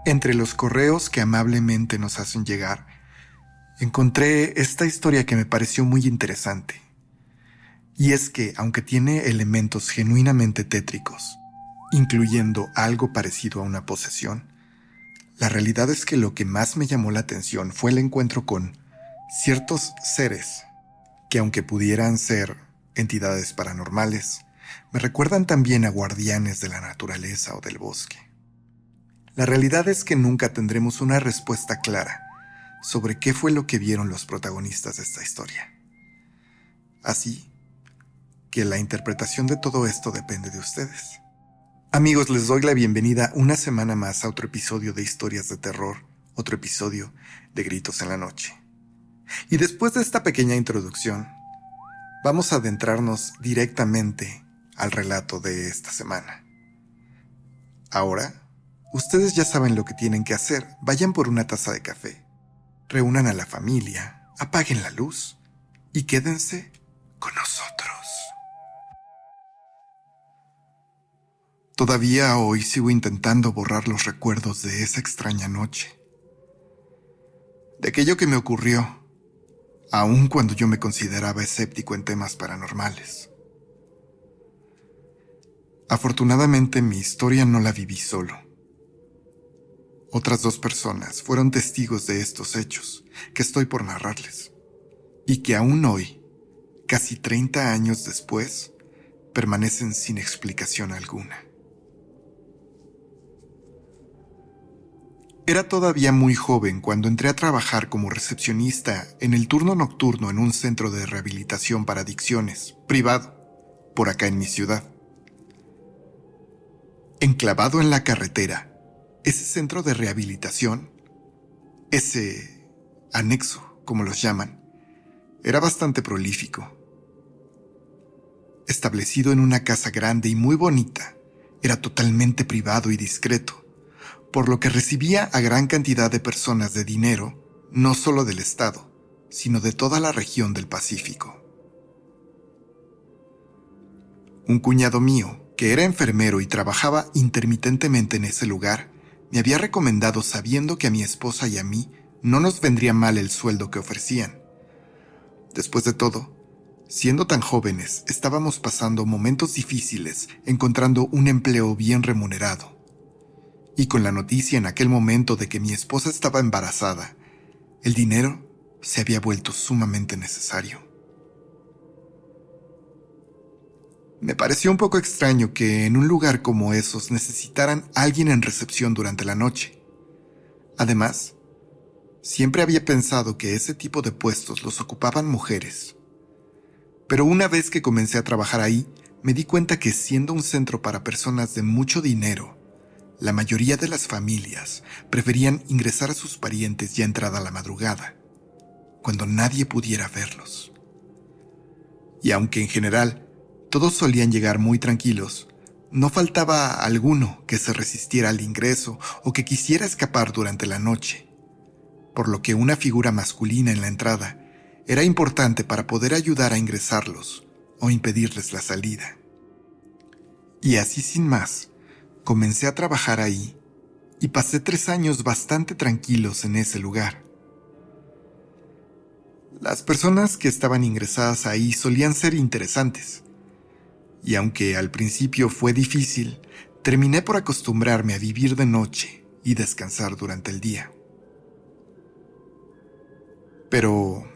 Entre los correos que amablemente nos hacen llegar, encontré esta historia que me pareció muy interesante. Y es que, aunque tiene elementos genuinamente tétricos, incluyendo algo parecido a una posesión, la realidad es que lo que más me llamó la atención fue el encuentro con ciertos seres que, aunque pudieran ser entidades paranormales, me recuerdan también a guardianes de la naturaleza o del bosque. La realidad es que nunca tendremos una respuesta clara sobre qué fue lo que vieron los protagonistas de esta historia. Así que la interpretación de todo esto depende de ustedes. Amigos, les doy la bienvenida una semana más a otro episodio de Historias de Terror, otro episodio de Gritos en la Noche. Y después de esta pequeña introducción, vamos a adentrarnos directamente al relato de esta semana. Ahora, ustedes ya saben lo que tienen que hacer. Vayan por una taza de café, reúnan a la familia, apaguen la luz y quédense con nosotros. Todavía hoy sigo intentando borrar los recuerdos de esa extraña noche, de aquello que me ocurrió, aun cuando yo me consideraba escéptico en temas paranormales. Afortunadamente, mi historia no la viví solo. Otras 2 personas fueron testigos de estos hechos que estoy por narrarles, y que aún hoy, casi 30 años después, permanecen sin explicación alguna. Era todavía muy joven cuando entré a trabajar como recepcionista en el turno nocturno en un centro de rehabilitación para adicciones, privado, por acá en mi ciudad. Enclavado en la carretera, ese centro de rehabilitación, ese anexo, como los llaman, era bastante prolífico. Establecido en una casa grande y muy bonita, era totalmente privado y discreto, por lo que recibía a gran cantidad de personas de dinero, no solo del estado, sino de toda la región del Pacífico. Un cuñado mío, que era enfermero y trabajaba intermitentemente en ese lugar, me había recomendado sabiendo que a mi esposa y a mí no nos vendría mal el sueldo que ofrecían. Después de todo, siendo tan jóvenes, estábamos pasando momentos difíciles encontrando un empleo bien remunerado. Y con la noticia en aquel momento de que mi esposa estaba embarazada, el dinero se había vuelto sumamente necesario. Me pareció un poco extraño que en un lugar como esos necesitaran a alguien en recepción durante la noche. Además, siempre había pensado que ese tipo de puestos los ocupaban mujeres. Pero una vez que comencé a trabajar ahí, me di cuenta que siendo un centro para personas de mucho dinero, la mayoría de las familias preferían ingresar a sus parientes ya entrada la madrugada, cuando nadie pudiera verlos. Y aunque en general todos solían llegar muy tranquilos, no faltaba alguno que se resistiera al ingreso o que quisiera escapar durante la noche, por lo que una figura masculina en la entrada era importante para poder ayudar a ingresarlos o impedirles la salida. Y así sin más, comencé a trabajar ahí y pasé 3 años bastante tranquilos en ese lugar. Las personas que estaban ingresadas ahí solían ser interesantes, y aunque al principio fue difícil, terminé por acostumbrarme a vivir de noche y descansar durante el día. Pero,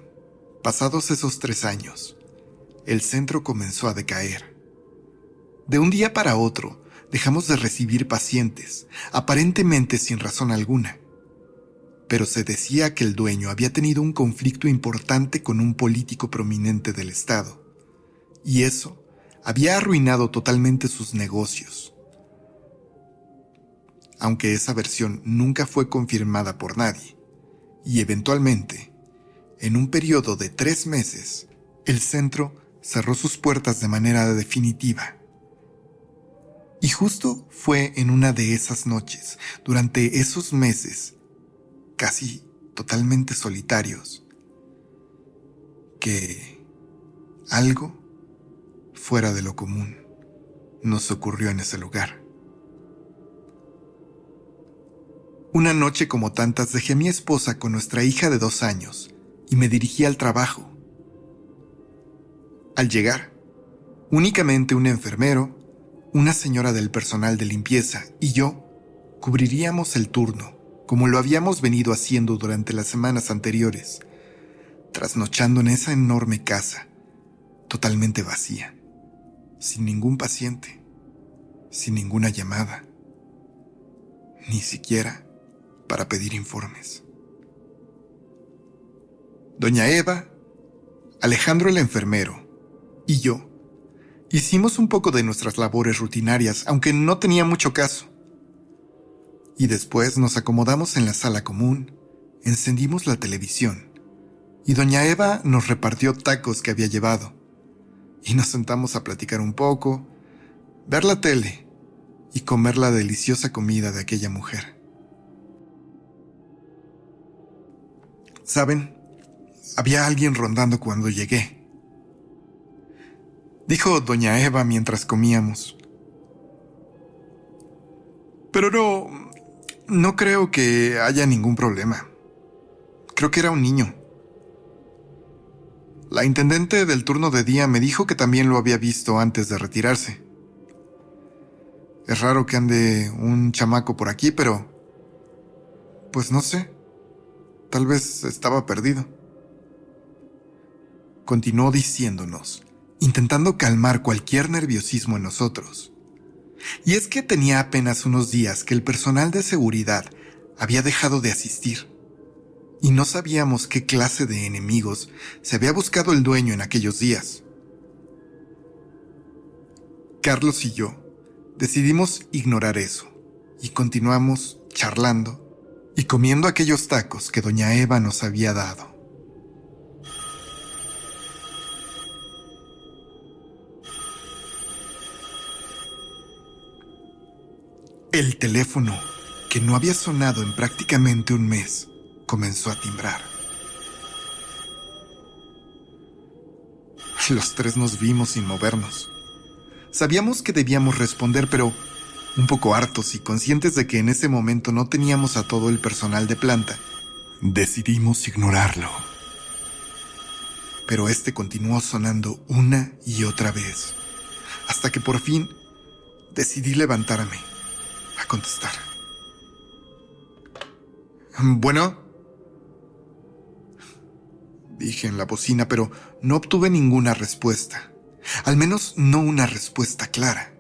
pasados esos 3 años, el centro comenzó a decaer. De un día para otro, dejamos de recibir pacientes, aparentemente sin razón alguna. Pero se decía que el dueño había tenido un conflicto importante con un político prominente del estado, y eso había arruinado totalmente sus negocios. Aunque esa versión nunca fue confirmada por nadie, y eventualmente, en un periodo de 3 meses, el centro cerró sus puertas de manera definitiva. Y justo fue en una de esas noches, durante esos meses, casi totalmente solitarios, que algo fuera de lo común nos ocurrió en ese lugar. Una noche como tantas dejé a mi esposa con nuestra hija de 2 años y me dirigí al trabajo. Al llegar, únicamente un enfermero, una señora del personal de limpieza y yo cubriríamos el turno, como lo habíamos venido haciendo durante las semanas anteriores, trasnochando en esa enorme casa, totalmente vacía, sin ningún paciente, sin ninguna llamada, ni siquiera para pedir informes. Doña Eva, Alejandro el enfermero y yo hicimos un poco de nuestras labores rutinarias, aunque no tenía mucho caso. Y después nos acomodamos en la sala común, encendimos la televisión y doña Eva nos repartió tacos que había llevado y nos sentamos a platicar un poco, ver la tele y comer la deliciosa comida de aquella mujer. ¿Saben? Había alguien rondando cuando llegué, dijo doña Eva mientras comíamos. Pero no creo que haya ningún problema. Creo que era un niño. La intendente del turno de día me dijo que también lo había visto antes de retirarse. Es raro que ande un chamaco por aquí, pero pues no sé. Tal vez estaba perdido. Continuó diciéndonos, intentando calmar cualquier nerviosismo en nosotros. Y es que tenía apenas unos días que el personal de seguridad había dejado de asistir, y no sabíamos qué clase de enemigos se había buscado el dueño en aquellos días. Carlos y yo decidimos ignorar eso, y continuamos charlando y comiendo aquellos tacos que doña Eva nos había dado. El teléfono, que no había sonado en prácticamente un mes, comenzó a timbrar. Los tres nos vimos sin movernos. Sabíamos que debíamos responder, pero un poco hartos y conscientes de que en ese momento no teníamos a todo el personal de planta, decidimos ignorarlo. Pero este continuó sonando una y otra vez, hasta que por fin decidí levantarme a contestar. Bueno, dije en la bocina, pero no obtuve ninguna respuesta. Al menos no una respuesta clara.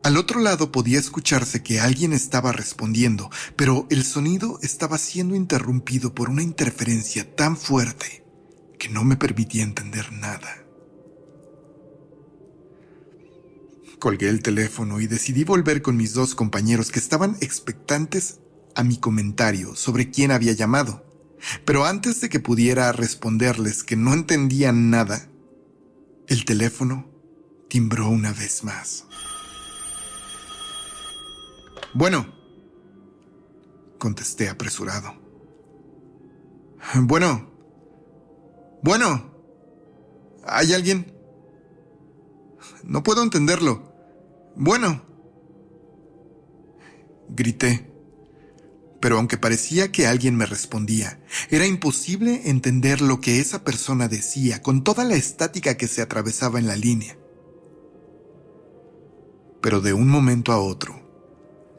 Al otro lado podía escucharse que alguien estaba respondiendo, pero el sonido estaba siendo interrumpido por una interferencia tan fuerte que no me permitía entender nada. Colgué el teléfono y decidí volver con mis 2 compañeros que estaban expectantes a mi comentario sobre quién había llamado. Pero antes de que pudiera responderles que no entendían nada, el teléfono timbró una vez más. Bueno, contesté apresurado. Bueno, ¿hay alguien? No puedo entenderlo. Bueno, grité. Pero aunque parecía que alguien me respondía, era imposible entender lo que esa persona decía con toda la estática que se atravesaba en la línea. Pero de un momento a otro,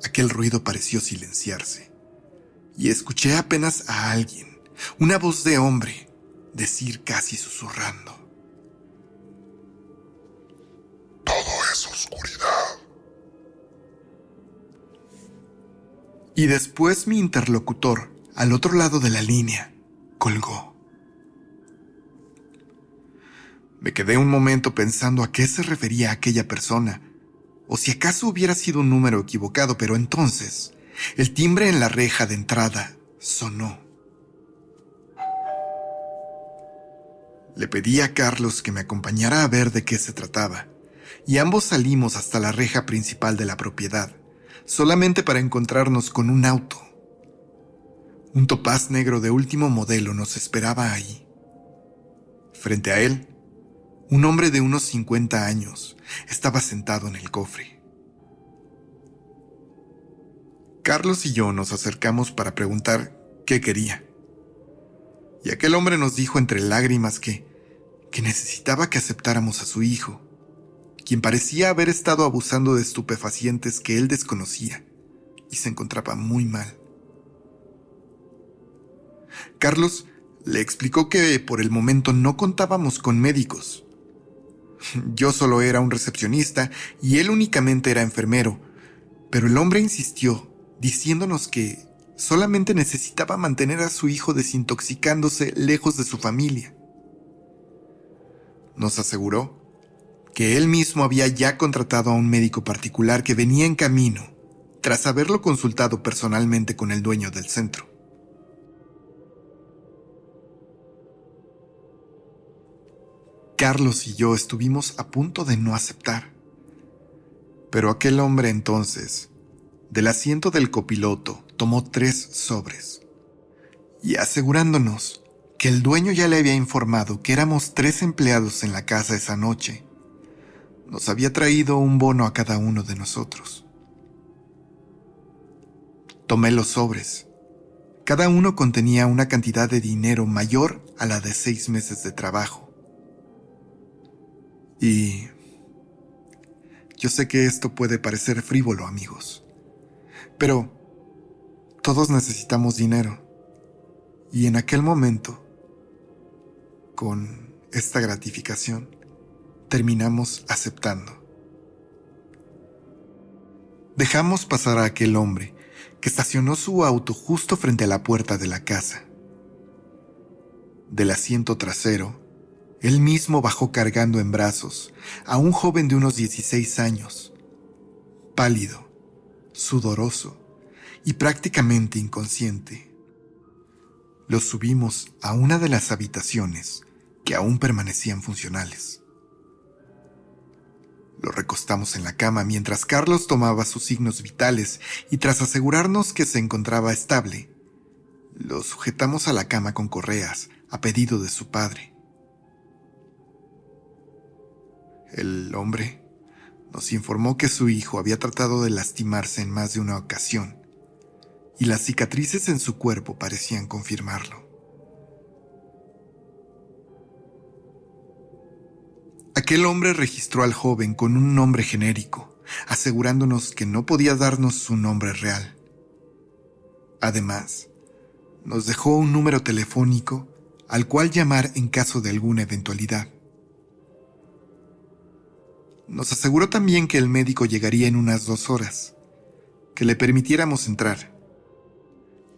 aquel ruido pareció silenciarse, y escuché apenas a alguien, una voz de hombre, decir casi susurrando: todo es oscuridad. Y después mi interlocutor, al otro lado de la línea, colgó. Me quedé un momento pensando a qué se refería aquella persona, o si acaso hubiera sido un número equivocado, pero entonces el timbre en la reja de entrada sonó. Le pedí a Carlos que me acompañara a ver de qué se trataba, y ambos salimos hasta la reja principal de la propiedad, solamente para encontrarnos con un auto. Un topaz negro de último modelo nos esperaba ahí. Frente a él, un hombre de unos 50 años estaba sentado en el cofre. Carlos y yo nos acercamos para preguntar qué quería. Y aquel hombre nos dijo entre lágrimas que necesitaba que aceptáramos a su hijo, quien parecía haber estado abusando de estupefacientes que él desconocía y se encontraba muy mal. Carlos le explicó que por el momento no contábamos con médicos. Yo solo era un recepcionista y él únicamente era enfermero, pero el hombre insistió, diciéndonos que solamente necesitaba mantener a su hijo desintoxicándose lejos de su familia. Nos aseguró que él mismo había ya contratado a un médico particular que venía en camino, tras haberlo consultado personalmente con el dueño del centro. Carlos y yo estuvimos a punto de no aceptar, pero aquel hombre entonces, del asiento del copiloto, tomó 3 sobres y asegurándonos que el dueño ya le había informado que éramos 3 empleados en la casa esa noche, nos había traído un bono a cada uno de nosotros. Tomé los sobres. Cada uno contenía una cantidad de dinero mayor a la de 6 meses de trabajo. Y yo sé que esto puede parecer frívolo, amigos, pero todos necesitamos dinero. Y en aquel momento, con esta gratificación, terminamos aceptando. Dejamos pasar a aquel hombre que estacionó su auto justo frente a la puerta de la casa. Del asiento trasero, él mismo bajó cargando en brazos a un joven de unos 16 años, pálido, sudoroso y prácticamente inconsciente. Lo subimos a una de las habitaciones que aún permanecían funcionales. Lo recostamos en la cama mientras Carlos tomaba sus signos vitales y tras asegurarnos que se encontraba estable, lo sujetamos a la cama con correas a pedido de su padre. El hombre nos informó que su hijo había tratado de lastimarse en más de una ocasión y las cicatrices en su cuerpo parecían confirmarlo. Aquel hombre registró al joven con un nombre genérico, asegurándonos que no podía darnos su nombre real. Además, nos dejó un número telefónico al cual llamar en caso de alguna eventualidad. Nos aseguró también que el médico llegaría en unas 2 horas, que le permitiéramos entrar.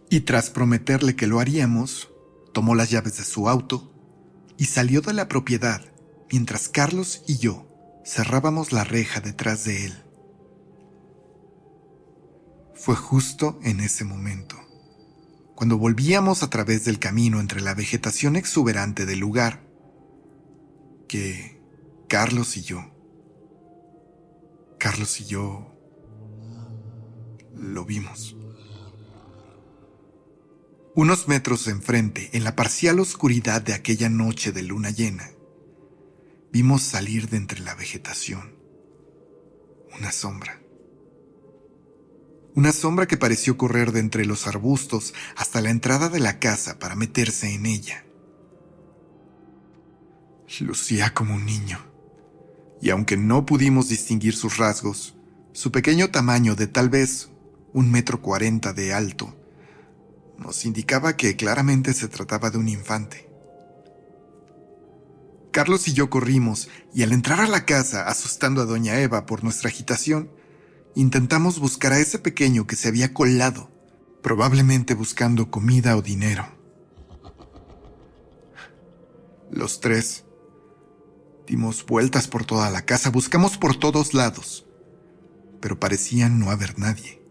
Y tras prometerle que lo haríamos, tomó las llaves de su auto y salió de la propiedad mientras Carlos y yo cerrábamos la reja detrás de él. Fue justo en ese momento, cuando volvíamos a través del camino entre la vegetación exuberante del lugar, que Carlos y yo lo vimos. Unos metros enfrente, en la parcial oscuridad de aquella noche de luna llena, vimos salir de entre la vegetación una sombra. Una sombra que pareció correr de entre los arbustos hasta la entrada de la casa para meterse en ella. Lucía como un niño. Y aunque no pudimos distinguir sus rasgos, su pequeño tamaño de tal vez 1,40 m de alto, nos indicaba que claramente se trataba de un infante. Carlos y yo corrimos y al entrar a la casa, asustando a doña Eva por nuestra agitación, intentamos buscar a ese pequeño que se había colado, probablemente buscando comida o dinero. Los 3 dimos vueltas por toda la casa, buscamos por todos lados, pero parecía no haber nadie.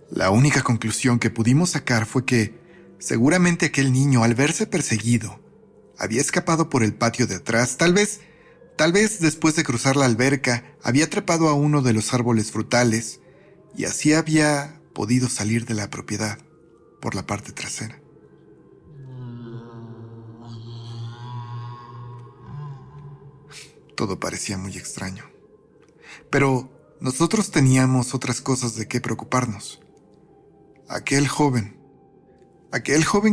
La única conclusión que pudimos sacar fue que seguramente aquel niño, al verse perseguido, había escapado por el patio de atrás. Tal vez después de cruzar la alberca, había trepado a uno de los árboles frutales y así había podido salir de la propiedad por la parte trasera. Todo parecía muy extraño. Pero nosotros teníamos otras cosas de qué preocuparnos. Aquel joven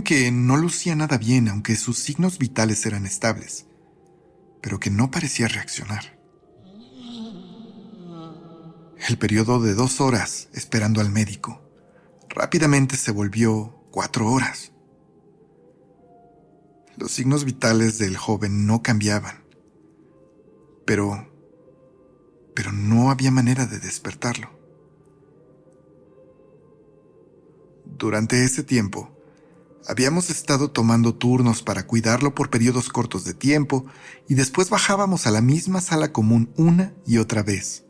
que no lucía nada bien, aunque sus signos vitales eran estables, pero que no parecía reaccionar. El periodo de 2 horas esperando al médico rápidamente se volvió 4 horas. Los signos vitales del joven no cambiaban, pero no había manera de despertarlo. Durante ese tiempo, habíamos estado tomando turnos para cuidarlo por periodos cortos de tiempo y después bajábamos a la misma sala común una y otra vez.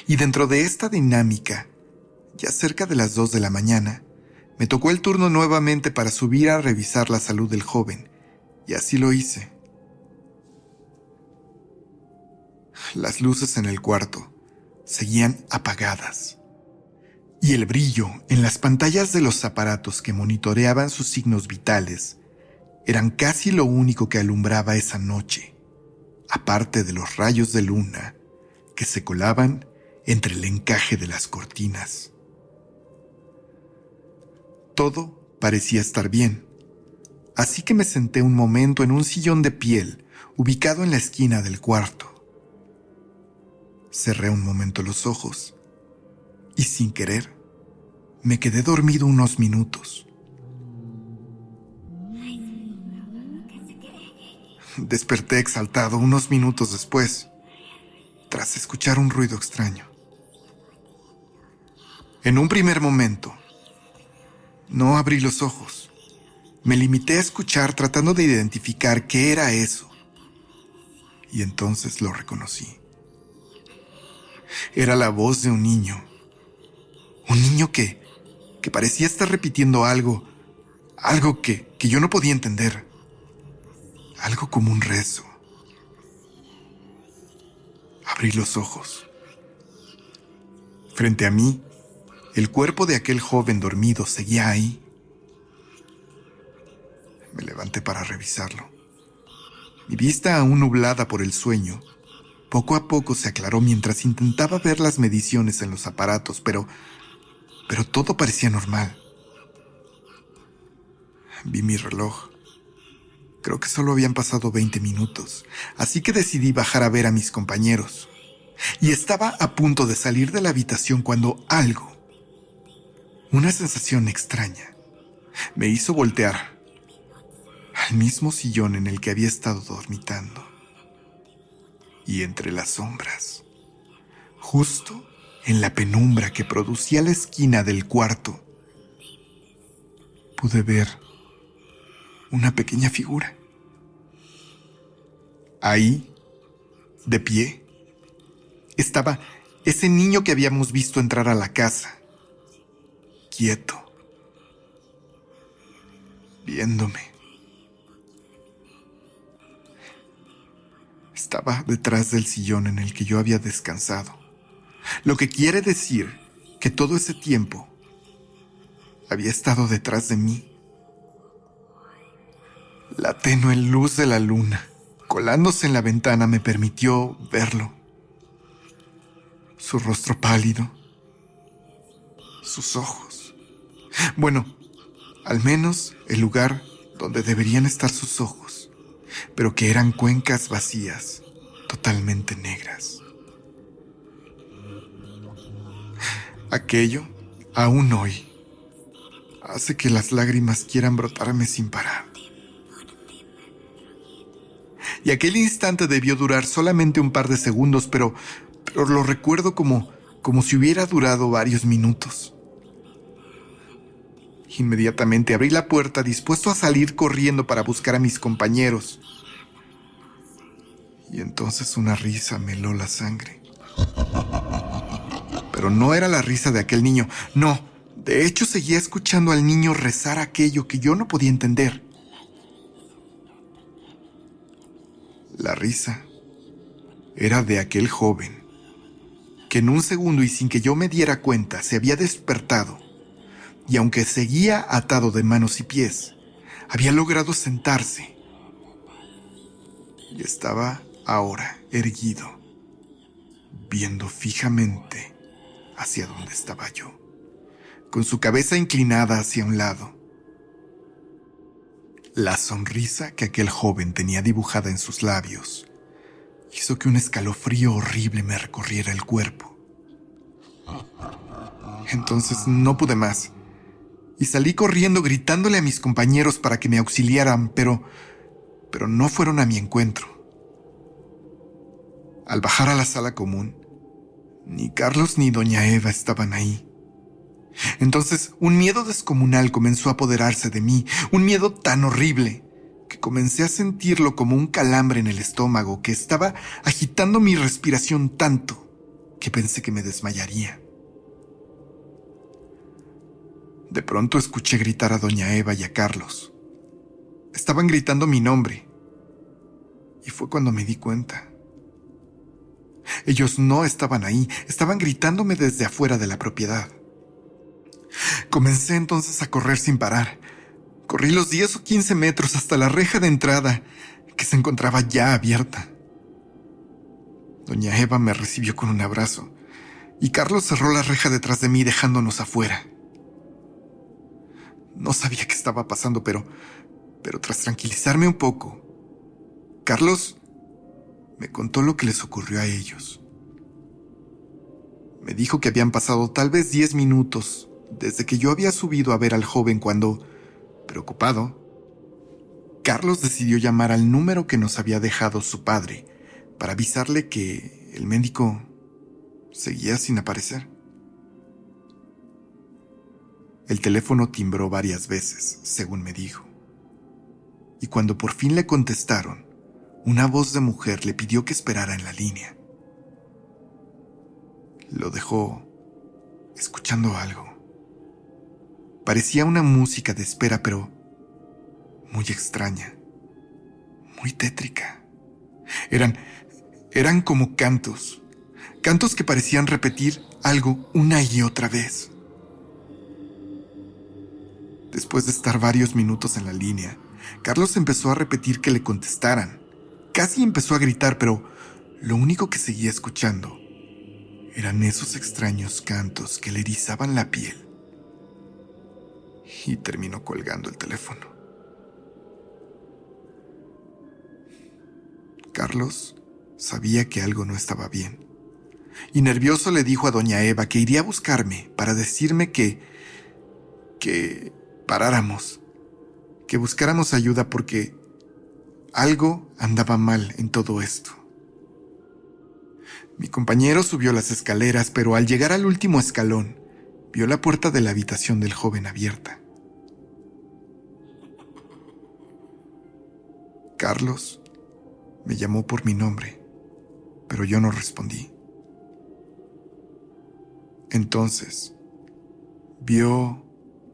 Y dentro de esta dinámica, ya cerca de las 2 de la mañana, me tocó el turno nuevamente para subir a revisar la salud del joven, y así lo hice. Las luces en el cuarto seguían apagadas, y el brillo en las pantallas de los aparatos que monitoreaban sus signos vitales eran casi lo único que alumbraba esa noche, aparte de los rayos de luna que se colaban entre el encaje de las cortinas. Todo parecía estar bien, así que me senté un momento en un sillón de piel ubicado en la esquina del cuarto. Cerré un momento los ojos y sin querer me quedé dormido unos minutos. Desperté exaltado unos minutos después, tras escuchar un ruido extraño. En un primer momento, no abrí los ojos. Me limité a escuchar tratando de identificar qué era eso. Y entonces lo reconocí. Era la voz de un niño. Un niño que parecía estar repitiendo algo que yo no podía entender. Algo como un rezo. Abrí los ojos. Frente a mí, el cuerpo de aquel joven dormido seguía ahí. Me levanté para revisarlo. Mi vista, aún nublada por el sueño, poco a poco se aclaró mientras intentaba ver las mediciones en los aparatos, pero todo parecía normal. Vi mi reloj. Creo que solo habían pasado 20 minutos, así que decidí bajar a ver a mis compañeros. Y estaba a punto de salir de la habitación cuando algo, una sensación extraña, me hizo voltear al mismo sillón en el que había estado dormitando. Y entre las sombras, justo en la penumbra que producía la esquina del cuarto, pude ver una pequeña figura. Ahí, de pie, estaba ese niño que habíamos visto entrar a la casa, quieto, viéndome. Estaba detrás del sillón en el que yo había descansado, lo que quiere decir que todo ese tiempo había estado detrás de mí. La tenue luz de la luna, colándose en la ventana, me permitió verlo. Su rostro pálido, sus ojos. Bueno, al menos el lugar donde deberían estar sus ojos, pero que eran cuencas vacías, totalmente negras. Aquello, aún hoy, hace que las lágrimas quieran brotarme sin parar. Y aquel instante debió durar solamente un par de segundos, pero lo recuerdo como si hubiera durado varios minutos. Inmediatamente abrí la puerta, dispuesto a salir corriendo para buscar a mis compañeros. Y entonces una risa me heló la sangre. Pero no era la risa de aquel niño, no. De hecho, seguía escuchando al niño rezar aquello que yo no podía entender. La risa era de aquel joven, que en un segundo y sin que yo me diera cuenta se había despertado y aunque seguía atado de manos y pies, había logrado sentarse y estaba ahora erguido, viendo fijamente hacia donde estaba yo, con su cabeza inclinada hacia un lado. La sonrisa que aquel joven tenía dibujada en sus labios hizo que un escalofrío horrible me recorriera el cuerpo. Entonces no pude más y salí corriendo gritándole a mis compañeros para que me auxiliaran, pero no fueron a mi encuentro. Al bajar a la sala común, ni Carlos ni doña Eva estaban ahí. Entonces un miedo descomunal comenzó a apoderarse de mí, un miedo tan horrible que comencé a sentirlo como un calambre en el estómago que estaba agitando mi respiración tanto que pensé que me desmayaría. De pronto escuché gritar a doña Eva y a Carlos. Estaban gritando mi nombre y fue cuando me di cuenta. Ellos no estaban ahí, estaban gritándome desde afuera de la propiedad. Comencé entonces a correr sin parar. Corrí los 10 o 15 metros hasta la reja de entrada, que se encontraba ya abierta. Doña Eva me recibió con un abrazo, y Carlos cerró la reja detrás de mí dejándonos afuera. No sabía qué estaba pasando, pero tras tranquilizarme un poco, Carlos me contó lo que les ocurrió a ellos. Me dijo que habían pasado tal vez 10 minutos desde que yo había subido a ver al joven cuando, preocupado, Carlos decidió llamar al número que nos había dejado su padre para avisarle que el médico seguía sin aparecer. El teléfono timbró varias veces, según me dijo, y cuando por fin le contestaron, una voz de mujer le pidió que esperara en la línea. Lo dejó escuchando algo. Parecía una música de espera, pero muy extraña, muy tétrica. Eran como cantos que parecían repetir algo una y otra vez. Después de estar varios minutos en la línea, Carlos empezó a repetir que le contestaran. Casi empezó a gritar, pero lo único que seguía escuchando eran esos extraños cantos que le erizaban la piel. Y terminó colgando el teléfono. Carlos sabía que algo no estaba bien, y nervioso le dijo a doña Eva que iría a buscarme para decirme que paráramos, que buscáramos ayuda porque algo andaba mal en todo esto. Mi compañero subió las escaleras, pero al llegar al último escalón, vio la puerta de la habitación del joven abierta. Carlos me llamó por mi nombre, pero yo no respondí. Entonces, vio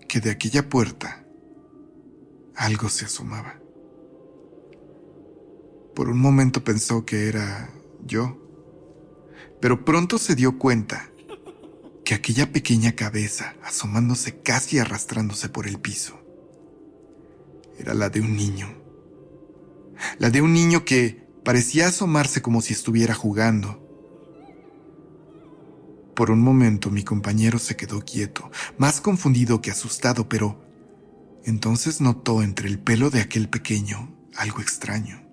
que de aquella puerta algo se asomaba. Por un momento pensó que era yo, pero pronto se dio cuenta que aquella pequeña cabeza, asomándose casi arrastrándose por el piso, era la de un niño. La de un niño que parecía asomarse como si estuviera jugando. Por un momento mi compañero se quedó quieto, más confundido que asustado, pero entonces notó entre el pelo de aquel pequeño algo extraño.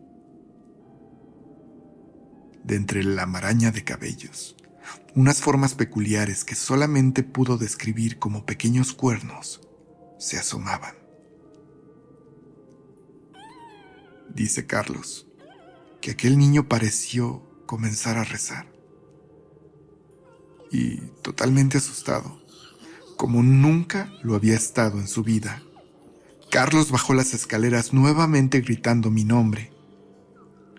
De entre la maraña de cabellos, unas formas peculiares que solamente pudo describir como pequeños cuernos se asomaban. Dice Carlos que aquel niño pareció comenzar a rezar. Y totalmente asustado, como nunca lo había estado en su vida, Carlos bajó las escaleras nuevamente gritando mi nombre.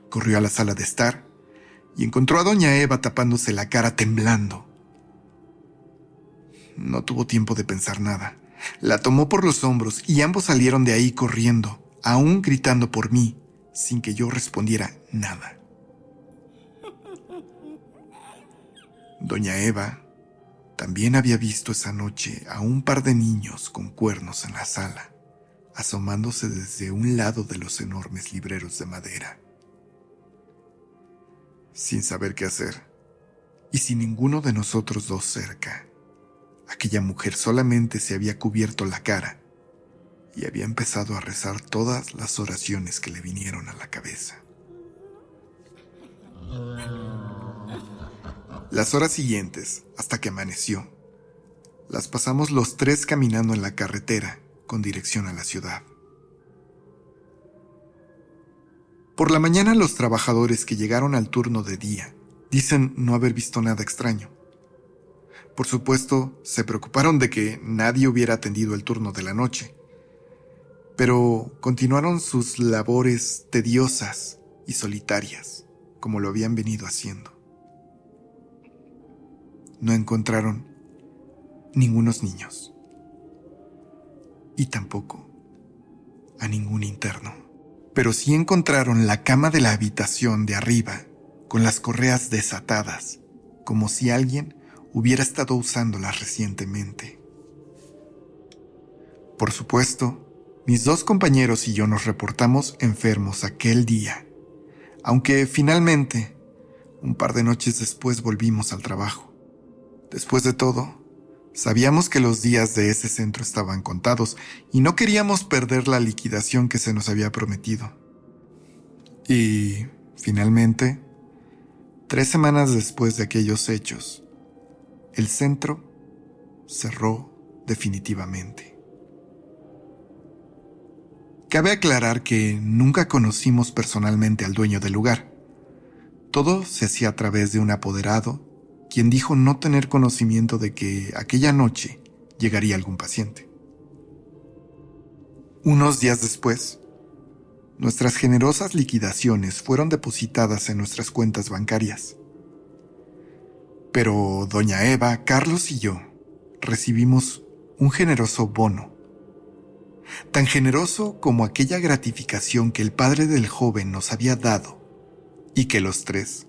Corrió a la sala de estar y encontró a doña Eva tapándose la cara temblando. No tuvo tiempo de pensar nada. La tomó por los hombros y ambos salieron de ahí corriendo, aún gritando por mí, sin que yo respondiera nada. Doña Eva También había visto esa noche a un par de niños con cuernos en la sala, asomándose desde un lado de los enormes libreros de madera. Sin saber qué hacer, y sin ninguno de nosotros dos cerca, aquella mujer solamente se había cubierto la cara y había empezado a rezar todas las oraciones que le vinieron a la cabeza. Las horas siguientes, hasta que amaneció, las pasamos los tres caminando en la carretera con dirección a la ciudad. Por la mañana los trabajadores que llegaron al turno de día dicen no haber visto nada extraño. Por supuesto, se preocuparon de que nadie hubiera atendido el turno de la noche, pero continuaron sus labores tediosas y solitarias, como lo habían venido haciendo. No encontraron ningunos niños y tampoco a ningún interno, pero sí encontraron la cama de la habitación de arriba con las correas desatadas, como si alguien hubiera estado usándolas recientemente. Por supuesto, mis dos compañeros y yo nos reportamos enfermos aquel día, aunque finalmente, un par de noches después volvimos al trabajo. Después de todo, sabíamos que los días de ese centro estaban contados y no queríamos perder la liquidación que se nos había prometido. Y, finalmente, 3 semanas después de aquellos hechos, el centro cerró definitivamente. Cabe aclarar que nunca conocimos personalmente al dueño del lugar. Todo se hacía a través de un apoderado, quien dijo no tener conocimiento de que aquella noche llegaría algún paciente. Unos días después, nuestras generosas liquidaciones fueron depositadas en nuestras cuentas bancarias. Pero doña Eva, Carlos y yo recibimos un generoso bono, tan generoso como aquella gratificación que el padre del joven nos había dado y que los tres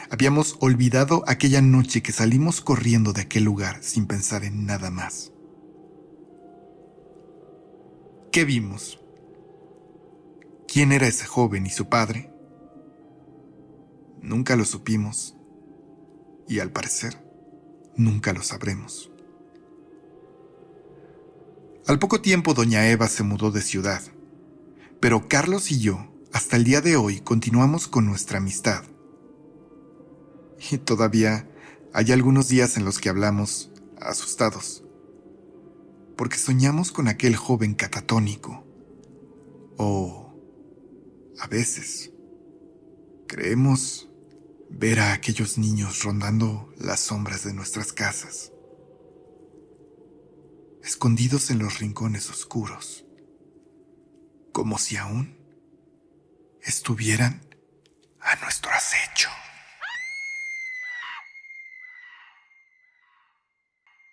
habíamos olvidado aquella noche que salimos corriendo de aquel lugar sin pensar en nada más. ¿Qué vimos? ¿Quién era ese joven y su padre? Nunca lo supimos y al parecer nunca lo sabremos. Al poco tiempo doña Eva se mudó de ciudad, pero Carlos y yo hasta el día de hoy continuamos con nuestra amistad. Y todavía hay algunos días en los que hablamos asustados, porque soñamos con aquel joven catatónico. O, a veces, creemos ver a aquellos niños rondando las sombras de nuestras casas, escondidos en los rincones oscuros, como si aún estuvieran